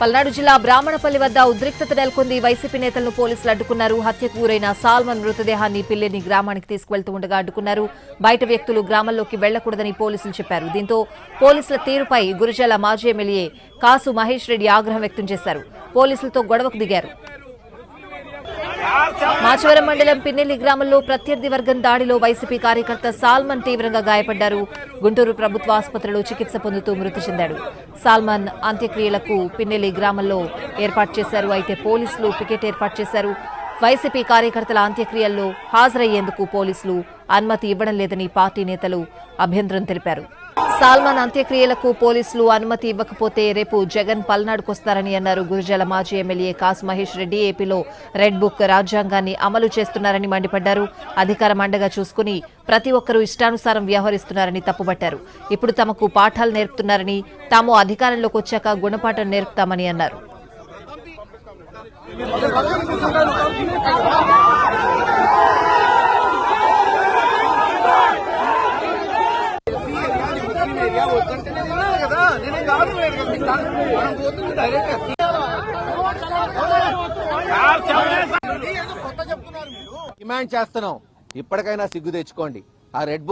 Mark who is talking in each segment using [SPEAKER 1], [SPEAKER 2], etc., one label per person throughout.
[SPEAKER 1] పల్నాడు జిల్లా బ్రాహ్మణపల్లి వద్ద ఉద్రిక్తత నెలకొంది. వైసీపీ నేతలను పోలీసులు అడ్డుకున్నారు. హత్యకు గురైన సాల్మన్ మృతదేహాన్ని పిల్లేని గ్రామానికి తీసుకువెళ్తూ ఉండగా అడ్డుకున్నారు. బయట వ్యక్తులు గ్రామంలోకి వెళ్లకూడదని పోలీసులు చెప్పారు. దీంతో పోలీసుల తీరుపై గురజాల మాజీ ఎమ్మెల్యే కాసు మహేష్ రెడ్డి ఆగ్రహం వ్యక్తం చేశారు. పోలీసులతో గొడవకు దిగారు. మాచవరం మండలం పిన్నెల్లి గ్రామంలో ప్రత్యర్థి వర్గం దాడిలో వైసీపీ కార్యకర్త సాల్మన్ తీవ్రంగా గాయపడ్డారు. గుంటూరు ప్రభుత్వ ఆసుపత్రిలో చికిత్స పొందుతూ మృతి చెందాడు. సాల్మన్ అంత్యక్రియలకు పిన్నెల్లి గ్రామంలో ఏర్పాటు చేశారు. అయితే పోలీసులు పికెట్ ఏర్పాటు చేశారు. వైసీపీ కార్యకర్తల అంత్యక్రియల్లో హాజరయ్యేందుకు పోలీసులు అనుమతి ఇవ్వడం లేదని పార్టీ నేతలు అభ్యంతరం తెలిపారు. సాల్మన్ అంత్యక్రియలకు పోలీసులు అనుమతి ఇవ్వకపోతే రేపు జగన్ పల్నాడుకొస్తారని అన్నారు. గురజాల మాజీ ఎమ్మెల్యే కాసు మహేష్ రెడ్డి ఏపీలో రెడ్ బుక్ రాజ్యాంగాన్ని అమలు చేస్తున్నారని మండిపడ్డారు. అధికారం అండగా చూసుకుని ప్రతి ఒక్కరూ ఇష్టానుసారం వ్యవహరిస్తున్నారని తప్పుబట్టారు. ఇప్పుడు తమకు పాఠాలు నేర్పుతున్నారని, తాము అధికారంలోకి వచ్చాక గుణపాఠం నేర్పుతామని అన్నారు.
[SPEAKER 2] డిమాండ్ చేస్తున్నాం, ఇప్పటికైనా సిగ్గు తెచ్చుకోండి. ఆ రెడ్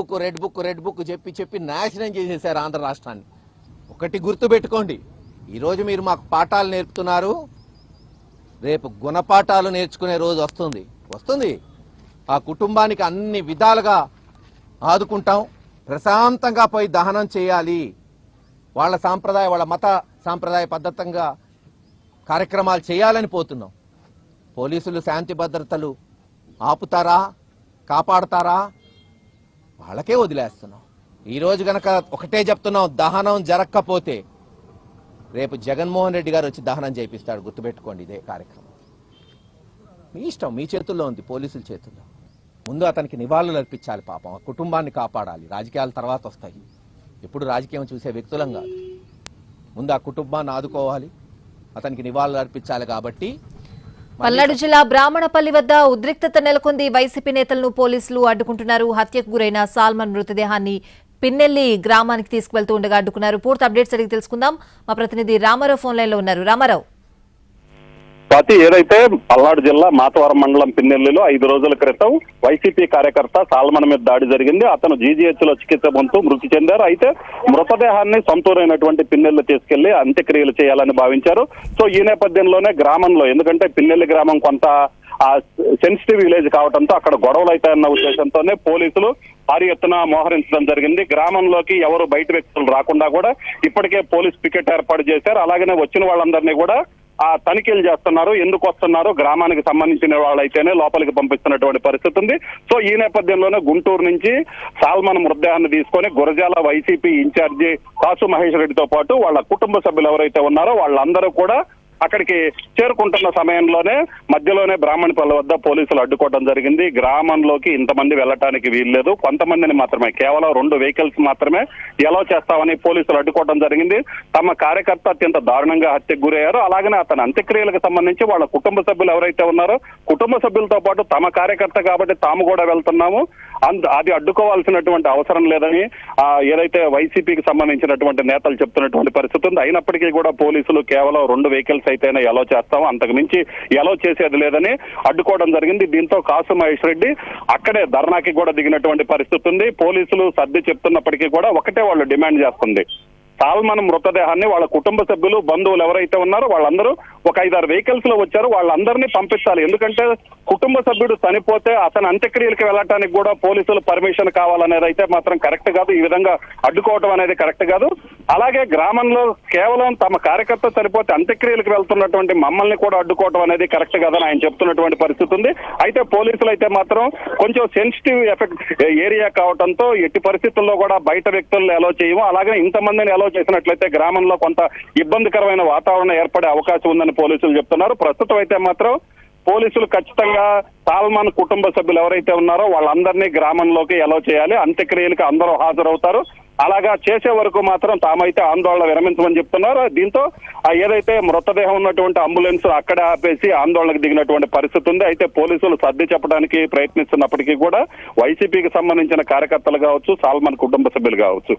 [SPEAKER 2] బుక్ చెప్పి నాశనం చేసేశారు ఆంధ్ర రాష్ట్రాన్ని. ఒకటి గుర్తు పెట్టుకోండి, ఈరోజు మీరు మాకు పాఠాలు నేర్పుతున్నారు, రేపు గుణపాఠాలు నేర్చుకునే రోజు వస్తుంది. ఆ కుటుంబానికి అన్ని విధాలుగా ఆదుకుంటాం. ప్రశాంతంగా పోయి దహనం చేయాలి. వాళ్ళ సాంప్రదాయ, వాళ్ళ మత సాంప్రదాయ పద్ధతంగా కార్యక్రమాలు చేయాలని పోతున్నాం. పోలీసులు శాంతి భద్రతలు ఆపుతారా, కాపాడతారా? వాళ్ళకే వదిలేస్తున్నాం. ఈరోజు గనక ఒకటే చెప్తున్నాం, దహనం జరగకపోతే రేపు జగన్మోహన్ రెడ్డి గారు వచ్చి దహనం చేపిస్తాడు. గుర్తుపెట్టుకోండి, ఇదే కార్యక్రమం. మీ ఇష్టం, మీ చేతుల్లో ఉంది, పోలీసుల చేతుల్లో. ముందు అతనికి నివాళులు అర్పించాలి. పాపం ఆ కుటుంబాన్ని కాపాడాలి. రాజకీయాల తర్వాత వస్తాయి. ఎప్పుడు రాజకీయం చూసే వ్యక్తులం కాదు. ముందు ఆ కుటుంబాన్ని ఆదుకోవాలి, అతనికి నివాళులు అర్పించాలి. కాబట్టి
[SPEAKER 1] పల్నాడు జిల్లా బ్రాహ్మణపల్లి వద్ద ఉద్రిక్తత నెలకొంది. వైసీపీ నేతలను పోలీసులు అడ్డుకుంటున్నారు. హత్యకు గురైన సాల్మన్ మృతదేహాన్ని పిన్నెల్లి గ్రామానికి తీసుకువెళ్తూ ఉండగా అడ్డుకున్నారు. పూర్తి అప్డేట్స్ అడిగి తెలుసుకుందాం. మా ప్రతినిధి రామారావు ఫోన్ లైన్ లో ఉన్నారు. రామారావు,
[SPEAKER 3] ఏదైతే పల్నాడు జిల్లా మాతవరం మండలం పిన్నెల్లిలో 5 రోజుల క్రితం వైసీపీ కార్యకర్త సాల్మన్ మీద దాడి జరిగింది. అతను జీజీహెచ్ లో చికిత్స పొందుతూ మృతి చెందారు. అయితే మృతదేహాన్ని సొంతూరైనటువంటి పిన్నెల్లి తీసుకెళ్లి అంత్యక్రియలు చేయాలని భావించారు. సో ఈ నేపథ్యంలోనే గ్రామంలో, ఎందుకంటే పిన్నెల్లి గ్రామం కొంత సెన్సిటివ్ విలేజ్ కావడంతో అక్కడ గొడవలు అవుతాయన్న ఉద్దేశంతోనే పోలీసులు భారీ ఎత్తున మోహరించడం జరిగింది. గ్రామంలోకి ఎవరు బయట వ్యక్తులు రాకుండా కూడా ఇప్పటికే పోలీస్ పికెట్ ఏర్పాటు చేశారు. అలాగనే వచ్చిన వాళ్ళందరినీ కూడా తనిఖీలు చేస్తున్నారు. ఎందుకు వస్తున్నారు, గ్రామానికి సంబంధించిన వాళ్ళైతేనే లోపలికి పంపిస్తున్నటువంటి పరిస్థితి ఉంది. సో ఈ నేపథ్యంలోనే గుంటూరు నుంచి సాల్మన్ మృతదేహాన్ని తీసుకొని గురజాల వైసీపీ ఇన్ఛార్జి కాసు మహేష్ రెడ్డితో పాటు వాళ్ళ కుటుంబ సభ్యులు ఎవరైతే ఉన్నారో వాళ్ళందరూ కూడా అక్కడికి చేరుకుంటున్న సమయంలోనే మధ్యలోనే బ్రాహ్మణపల్లి వద్ద పోలీసులు అడ్డుకోవడం జరిగింది. గ్రామంలోకి ఇంతమంది వెళ్లటానికి వీల్లేదు, కొంతమందిని మాత్రమే, కేవలం 2 వెహికల్స్ మాత్రమే ఎలా చేస్తామని పోలీసులు అడ్డుకోవడం జరిగింది. తమ కార్యకర్త అత్యంత దారుణంగా హత్యకు గురయ్యారు. అలాగనే అతని అంత్యక్రియలకు సంబంధించి వాళ్ళ కుటుంబ సభ్యులు ఎవరైతే ఉన్నారో కుటుంబ సభ్యులతో పాటు తమ కార్యకర్త కాబట్టి తాము కూడా వెళ్తున్నాము, అది అడ్డుకోవాల్సినటువంటి అవసరం లేదని ఏదైతే వైసీపీకి సంబంధించినటువంటి నేతలు చెప్తున్నటువంటి పరిస్థితి ఉంది. అయినప్పటికీ కూడా పోలీసులు కేవలం 2 వెహికల్స్ అయితేనే ఎలా చేస్తాము, అంతకు మించి ఎలా చేసేది లేదని అడ్డుకోవడం జరిగింది. దీంతో కాసు మహేష్ రెడ్డి అక్కడే ధర్నాకి కూడా దిగినటువంటి పరిస్థితి ఉంది. పోలీసులు సర్ది చెప్తున్నప్పటికీ కూడా ఒకటే వాళ్ళు డిమాండ్ చేస్తుంది, సాల్మన్ మృతదేహాన్ని వాళ్ళ కుటుంబ సభ్యులు, బంధువులు ఎవరైతే ఉన్నారో వాళ్ళందరూ ఒక 5-6 వెహికల్స్ లో వచ్చారు, వాళ్ళందరినీ పంపించాలి. ఎందుకంటే కుటుంబ సభ్యుడు చనిపోతే అతని అంత్యక్రియలకు వెళ్ళటానికి కూడా పోలీసులు పర్మిషన్ కావాలనేది అయితే మాత్రం కరెక్ట్ కాదు. ఈ విధంగా అడ్డుకోవడం అనేది కరెక్ట్ కాదు. అలాగే గ్రామంలో కేవలం తమ కార్యకర్త చనిపోతే అంత్యక్రియలకు వెళ్తున్నటువంటి మమ్మల్ని కూడా అడ్డుకోవడం అనేది కరెక్ట్ కాదని ఆయన చెప్తున్నటువంటి పరిస్థితి ఉంది. అయితే పోలీసులు అయితే మాత్రం కొంచెం సెన్సిటివ్ ఏరియా కావడంతో ఎట్టి పరిస్థితుల్లో కూడా బయట వ్యక్తులను అలో చేయము. అలాగే ఇంతమందిని అలో చేసినట్లయితే గ్రామంలో కొంత ఇబ్బందికరమైన వాతావరణం ఏర్పడే అవకాశం ఉందని పోలీసులు చెప్తున్నారు. ప్రస్తుతం అయితే మాత్రం పోలీసులు ఖచ్చితంగా సాల్మన్ కుటుంబ సభ్యులు ఎవరైతే ఉన్నారో వాళ్ళందరినీ గ్రామంలోకి అలో చేయాలి, అంత్యక్రియలకు అందరూ హాజరవుతారు. అలాగా చేసే వరకు మాత్రం తామైతే ఆందోళన విరమించమని చెప్తున్నారు. దీంతో ఏదైతే మృతదేహం ఉన్నటువంటి అంబులెన్స్ అక్కడ ఆపేసి ఆందోళనకు దిగినటువంటి పరిస్థితి ఉంది. అయితే పోలీసులు సర్ది చెప్పడానికి ప్రయత్నిస్తున్నప్పటికీ కూడా వైసీపీకి సంబంధించిన కార్యకర్తలు కావచ్చు, సాల్మన్ కుటుంబ సభ్యులు కావచ్చు,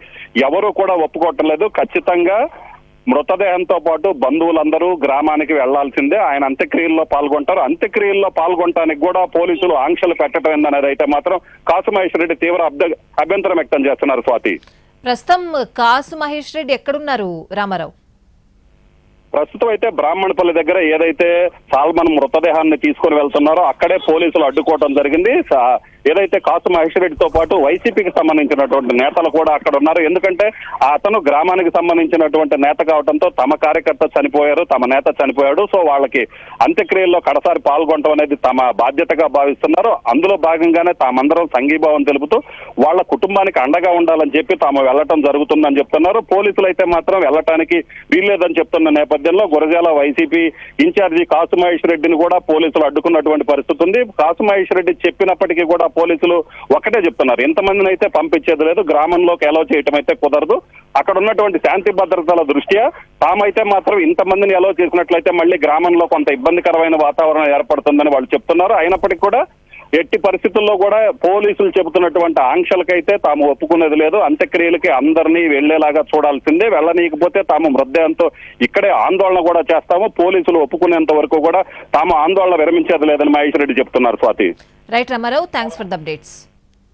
[SPEAKER 3] ఎవరూ కూడా ఒప్పుకోవటం లేదు. ఖచ్చితంగా మృతదేహంతో పాటు బంధువులందరూ గ్రామానికి వెళ్లాల్సిందే. ఆయన అంత్యక్రియల్లో పాల్గొంటారు. అంత్యక్రియల్లో పాల్గొనడానికి కూడా పోలీసులు ఆంక్షలు పెట్టడం ఏందనేది అయితే మాత్రం కాసు మహేష్ రెడ్డి తీవ్ర అభ్యంతరం వ్యక్తం చేస్తున్నారు. స్వాతి,
[SPEAKER 1] ప్రస్తుతం కాసు మహేష్ రెడ్డి ఎక్కడున్నారు రామారావు?
[SPEAKER 3] ప్రస్తుతం అయితే బ్రాహ్మణపల్లి దగ్గర ఏదైతే సాల్మన్ మృతదేహాన్ని తీసుకొని వెళ్తున్నారో అక్కడే పోలీసులు అడ్డుకోవడం జరిగింది. ఏదైతే కాసు మహేష్ రెడ్డితో పాటు వైసీపీకి సంబంధించినటువంటి నేతలు కూడా అక్కడ ఉన్నారు. ఎందుకంటే అతను గ్రామానికి సంబంధించినటువంటి నేత కావడంతో తమ కార్యకర్త చనిపోయారు, తమ నేత చనిపోయాడు. సో వాళ్ళకి అంత్యక్రియల్లో కడసారి పాల్గొనడం అనేది తమ బాధ్యతగా భావిస్తున్నారు. అందులో భాగంగానే తామందరం సంఘీభావం తెలుపుతూ వాళ్ళ కుటుంబానికి అండగా ఉండాలని చెప్పి తాము వెళ్లటం జరుగుతుందని చెప్తున్నారు. పోలీసులు అయితే మాత్రం వెళ్లటానికి వీల్లేదని చెప్తున్న నేపథ్యంలో గురజాల వైసీపీ ఇన్ఛార్జి కాసు మహేష్ రెడ్డిని కూడా పోలీసులు అడ్డుకున్నటువంటి పరిస్థితి ఉంది. కాసు మహేష్ రెడ్డి చెప్పినప్పటికీ కూడా పోలీసులు ఒకటే చెప్తున్నారు, ఇంతమందిని అయితే పంపించేది లేదు, గ్రామంలోకి అలౌ చేయటం అయితే కుదరదు. అక్కడ ఉన్నటువంటి శాంతి భద్రతల దృష్ట్యా తామైతే మాత్రం ఇంతమందిని అలౌ చేసినట్లయితే మళ్ళీ గ్రామంలో కొంత ఇబ్బందికరమైన వాతావరణం ఏర్పడుతుందని వాళ్ళు చెప్తున్నారు. అయినప్పటికీ కూడా ఎట్టి పరిస్థితుల్లో కూడా పోలీసులు చెబుతున్నటువంటి ఆంక్షలకైతే తాము ఒప్పుకునేది లేదు. అంత్యక్రియలకి అందరినీ వెళ్లేలాగా చూడాల్సిందే. వెళ్ళనీయకపోతే తాము మృతదేహంతో ఇక్కడే ఆందోళన కూడా చేస్తాము. పోలీసులు ఒప్పుకునేంత వరకు కూడా తాము ఆందోళన విరమించేది లేదని మహేష్ రెడ్డి చెప్తున్నారు. Swathi,
[SPEAKER 1] right Ramarao, thanks for the updates.